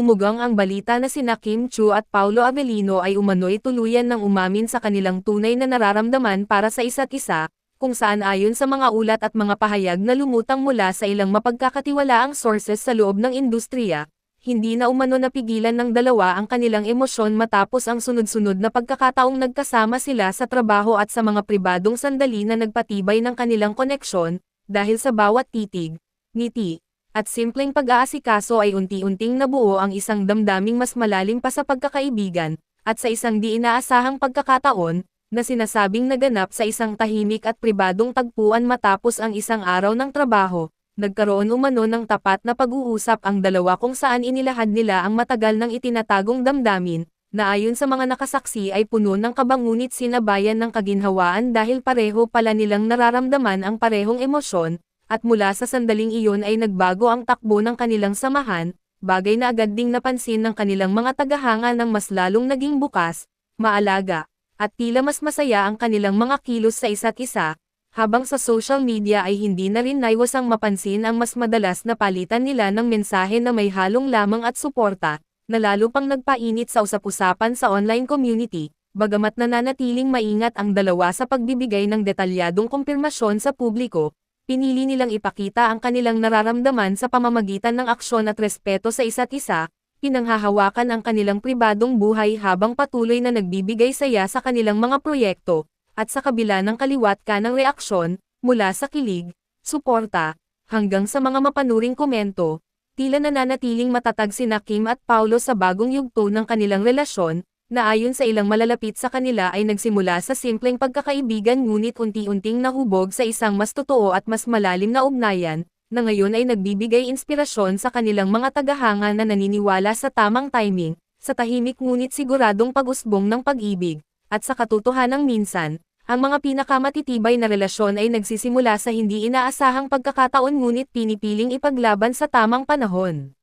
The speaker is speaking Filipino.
Bumugang ang balita na sina Kim Chiu at Paulo Avellino ay umano'y tuluyan ng umamin sa kanilang tunay na nararamdaman para sa isa't isa, kung saan ayon sa mga ulat at mga pahayag na lumutang mula sa ilang mapagkakatiwalaang sources sa loob ng industriya, hindi na umano napigilan ng dalawa ang kanilang emosyon matapos ang sunod-sunod na pagkakataong nagkasama sila sa trabaho at sa mga pribadong sandali na nagpatibay ng kanilang koneksyon, dahil sa bawat titig, ngiti, at simpleng pag-aasikaso ay unti-unting nabuo ang isang damdaming mas malalim pa sa pagkakaibigan, at sa isang di inaasahang pagkakataon, na sinasabing naganap sa isang tahimik at pribadong tagpuan matapos ang isang araw ng trabaho. Nagkaroon umano ng tapat na pag-uusap ang dalawa kung saan inilahad nila ang matagal nang itinatagong damdamin, na ayon sa mga nakasaksi ay puno ng kaba ngunit sinabayan ng kaginhawaan dahil pareho pala nilang nararamdaman ang parehong emosyon, at mula sa sandaling iyon ay nagbago ang takbo ng kanilang samahan, bagay na agad ding napansin ng kanilang mga tagahanga ng mas lalong naging bukas, maalaga, at tila mas masaya ang kanilang mga kilos sa isa't isa. Habang sa social media ay hindi na rin naiwasang mapansin ang mas madalas na palitan nila ng mensahe na may halong lamang at suporta, na lalo pang nagpainit sa usap-usapan sa online community, bagamat nananatiling maingat ang dalawa sa pagbibigay ng detalyadong kumpirmasyon sa publiko, pinili nilang ipakita ang kanilang nararamdaman sa pamamagitan ng aksyon at respeto sa isa't isa, pinanghahawakan ang kanilang pribadong buhay habang patuloy na nagbibigay saya sa kanilang mga proyekto. At sa kabila ng kaliwat ka ng reaksyon, mula sa kilig, suporta, hanggang sa mga mapanuring komento, tila nananatiling matatag sina Kim at Paulo sa bagong yugto ng kanilang relasyon, na ayon sa ilang malalapit sa kanila ay nagsimula sa simpleng pagkakaibigan ngunit unti-unting nahubog sa isang mas totoo at mas malalim na ugnayan, na ngayon ay nagbibigay inspirasyon sa kanilang mga tagahanga na naniniwala sa tamang timing, sa tahimik ngunit siguradong pag-usbong ng pag-ibig, at sa katotohanang minsan, ang mga pinakamatitibay na relasyon ay nagsisimula sa hindi inaasahang pagkakataon ngunit pinipiling ipaglaban sa tamang panahon.